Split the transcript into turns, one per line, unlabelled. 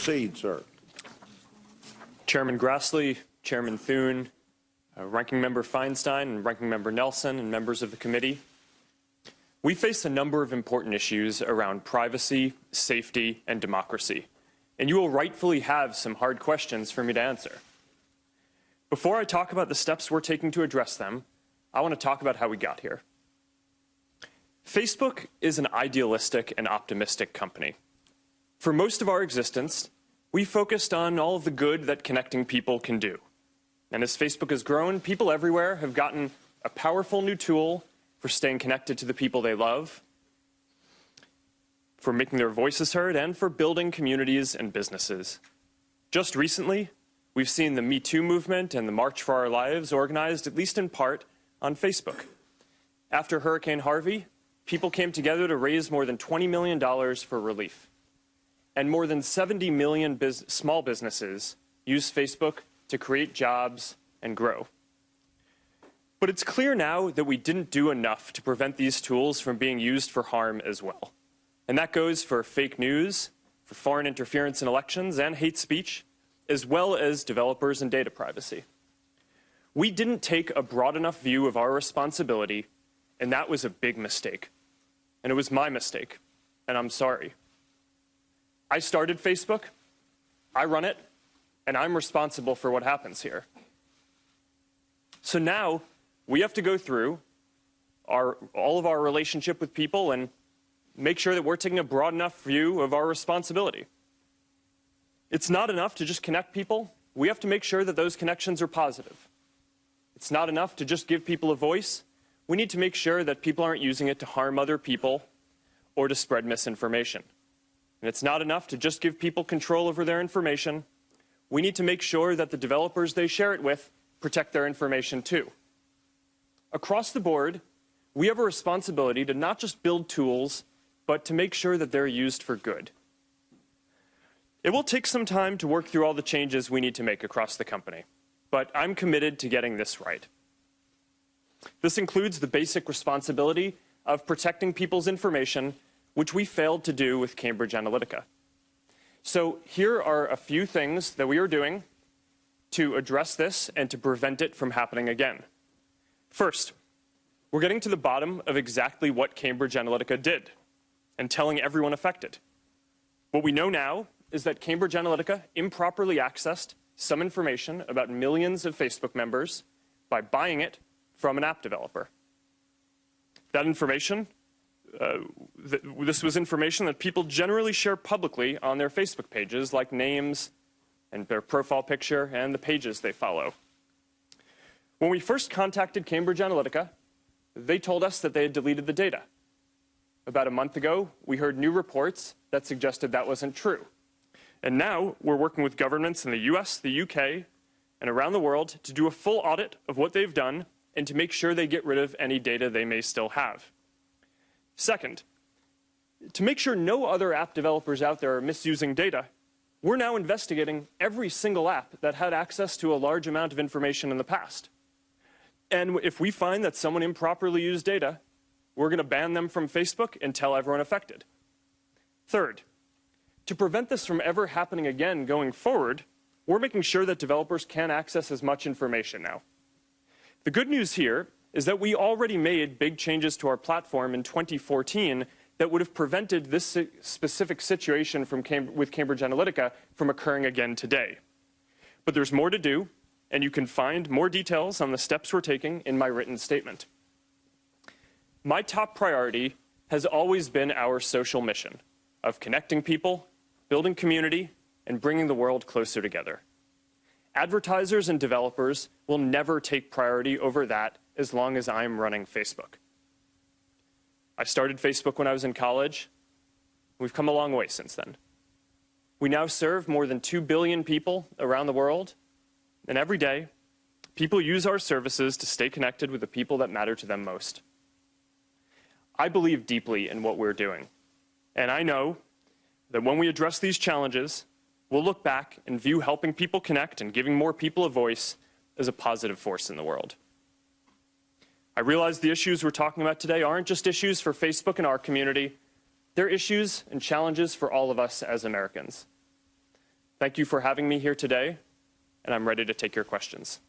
proceed, sir.
Chairman Grassley, Chairman Thune, Ranking Member Feinstein, and Ranking Member Nelson, and members of the committee. We face a number of important issues around privacy, safety, and democracy, and you will rightfully have some hard questions for me to answer. Before I talk about the steps we're taking to address them, I want to talk about how we got here. Facebook is an idealistic and optimistic company. For most of our existence, we focused on all of the good that connecting people can do. And as Facebook has grown, people everywhere have gotten a powerful new tool for staying connected to the people they love, for making their voices heard, and for building communities and businesses. Just recently, we've seen the Me Too movement and the March for Our Lives organized, at least in part, on Facebook. After Hurricane Harvey, people came together to raise more than $20 million for relief. And more than 70 million small businesses use Facebook to create jobs and grow. But it's clear now that we didn't do enough to prevent these tools from being used for harm as well. And that goes for fake news, for foreign interference in elections, and hate speech, as well as developers and data privacy. We didn't take a broad enough view of our responsibility, and that was a big mistake. And it was my mistake, and I'm sorry. I started Facebook, I run it, and I'm responsible for what happens here. So now, we have to go through all of our relationship with people and make sure that we're taking a broad enough view of our responsibility. It's not enough to just connect people. We have to make sure that those connections are positive. It's not enough to just give people a voice. We need to make sure that people aren't using it to harm other people or to spread misinformation. And it's not enough to just give people control over their information. We need to make sure that the developers they share it with protect their information too. Across the board, we have a responsibility to not just build tools, but to make sure that they're used for good. It will take some time to work through all the changes we need to make across the company, but I'm committed to getting this right. This includes the basic responsibility of protecting people's information, which we failed to do with Cambridge Analytica. So here are a few things that we are doing to address this and to prevent it from happening again. First, we're getting to the bottom of exactly what Cambridge Analytica did and telling everyone affected. What we know now is that Cambridge Analytica improperly accessed some information about millions of Facebook members by buying it from an app developer. That information, this was information that people generally share publicly on their Facebook pages, like names and their profile picture and the pages they follow. When we first contacted Cambridge Analytica, they told us that they had deleted the data. About a month ago, we heard new reports that suggested that wasn't true. And now we're working with governments in the US, the UK, and around the world to do a full audit of what they've done and to make sure they get rid of any data they may still have. Second, to make sure no other app developers out there are misusing data, we're now investigating every single app that had access to a large amount of information in the past. And if we find that someone improperly used data, we're going to ban them from Facebook and tell everyone affected. Third, to prevent this from ever happening again going forward, we're making sure that developers can access as much information now. The good news here is that we already made big changes to our platform in 2014 that would have prevented this specific situation with Cambridge Analytica from occurring again today. But there's more to do, and you can find more details on the steps we're taking in my written statement. My top priority has always been our social mission of connecting people, building community, and bringing the world closer together. Advertisers and developers will never take priority over that as long as I'm running Facebook. I started Facebook when I was in college. We've come a long way since then. We now serve more than 2 billion people around the world, and every day, people use our services to stay connected with the people that matter to them most. I believe deeply in what we're doing, and I know that when we address these challenges, we'll look back and view helping people connect and giving more people a voice as a positive force in the world. I realize the issues we're talking about today aren't just issues for Facebook and our community. They're issues and challenges for all of us as Americans. Thank you for having me here today, and I'm ready to take your questions.